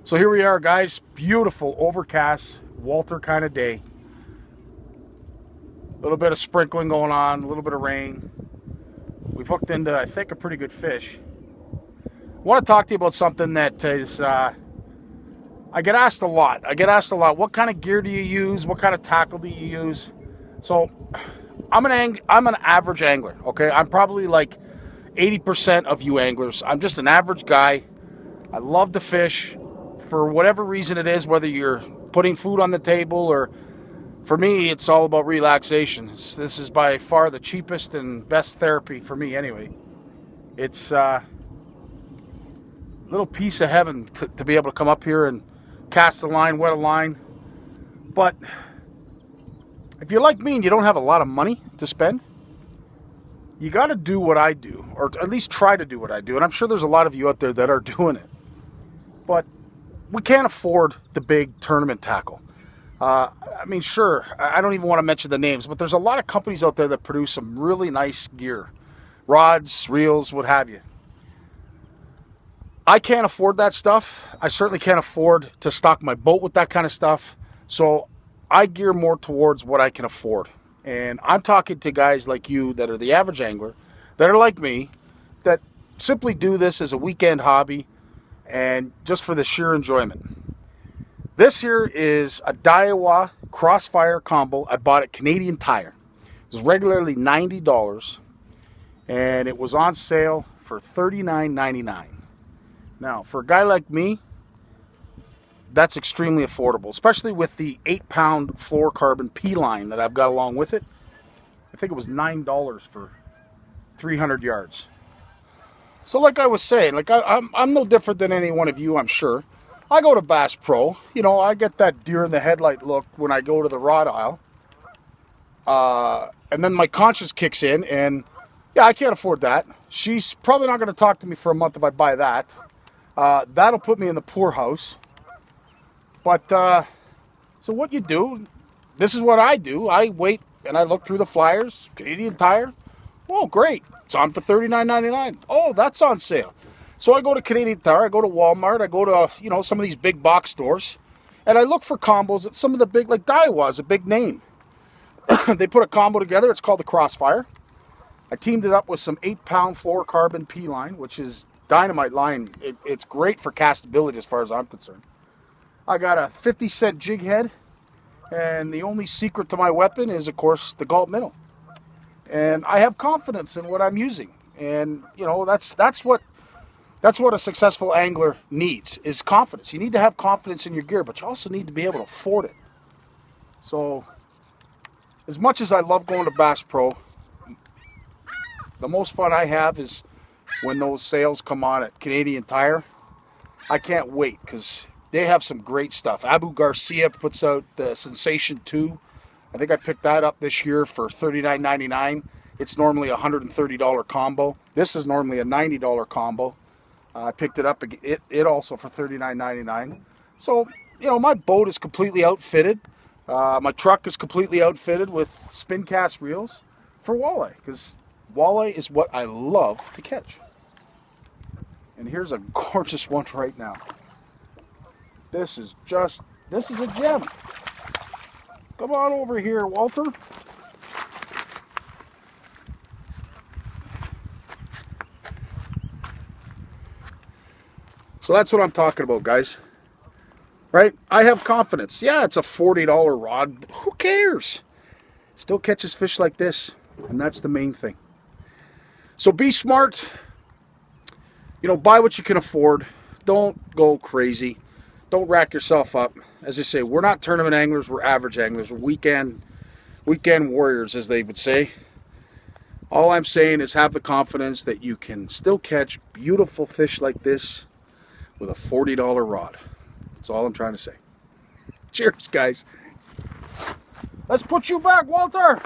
So here we are, guys. Beautiful, overcast, Walter kind of day. A little bit of sprinkling going on, a little bit of rain. We've hooked into, I think, a pretty good fish. I want to talk to you about something that is, I get asked a lot. What kind of gear do you use? What kind of tackle do you use? So I'm an average angler, okay? I'm probably like 80% of you anglers. I'm just an average guy. I love to fish for whatever reason it is, whether you're putting food on the table or for me, it's all about relaxation. This is by far the cheapest and best therapy for me anyway. It's a little piece of heaven to be able to come up here and cast a line, wet a line. But if you're like me and you don't have a lot of money to spend, you got to do what I do, or at least try to do what I do. And I'm sure there's a lot of you out there that are doing it. But we can't afford the big tournament tackle. I mean, sure, I don't even want to mention the names, but there's a lot of companies out there that produce some really nice gear. Rods, reels, what have you. I can't afford that stuff. I certainly can't afford to stock my boat with that kind of stuff. So I gear more towards what I can afford. And I'm talking to guys like you that are the average angler, that are like me, that simply do this as a weekend hobby and just for the sheer enjoyment. This here is a Daiwa Crossfire combo I bought at Canadian Tire. It was regularly $90 and it was on sale for $39.99. Now, for a guy like me, that's extremely affordable, especially with the 8-pound fluorocarbon P-line that I've got along with it. I think it was $9 for 300 yards. So like I was saying, like I'm no different than any one of you, I'm sure. I go to Bass Pro. You know, I get that deer in the headlight look when I go to the rod aisle. And then my conscience kicks in, and yeah, I can't afford that. She's probably not going to talk to me for a month if I buy that. That'll put me in the poorhouse. But, so what you do, this is what I do. I wait and I look through the flyers, Canadian Tire. Oh, great. It's on for $39.99. Oh, that's on sale. So I go to Canadian Tire, I go to Walmart, I go to, some of these big box stores, and I look for combos at some of the big, like Daiwa is a big name. They put a combo together, it's called the Crossfire. I teamed it up with some 8-pound fluorocarbon P-line, which is dynamite line. It's great for castability as far as I'm concerned. I got a 50-cent jig head, and the only secret to my weapon is, of course, the Gulp minnow. And I have confidence in what I'm using. And, that's what a successful angler needs, is confidence. You need to have confidence in your gear, but you also need to be able to afford it. So, as much as I love going to Bass Pro, the most fun I have is when those sales come on at Canadian Tire. I can't wait, because they have some great stuff. Abu Garcia puts out the Sensation 2. I think I picked that up this year for $39.99. It's normally a $130 combo. This is normally a $90 combo. I picked it up, it also for $39.99. So, my boat is completely outfitted. My truck is completely outfitted with spin cast reels for walleye, because walleye is what I love to catch. And here's a gorgeous one right now. This is a gem. Come on over here, Walter. So that's what I'm talking about, guys. Right? I have confidence. Yeah, it's a $40 rod. But who cares? Still catches fish like this. And that's the main thing. So be smart. Buy what you can afford. Don't go crazy. Don't rack yourself up. As I say, we're not tournament anglers. We're average anglers. We're weekend warriors, as they would say. All I'm saying is have the confidence that you can still catch beautiful fish like this with a $40 rod. That's all I'm trying to say. Cheers, guys. Let's put you back, Walter.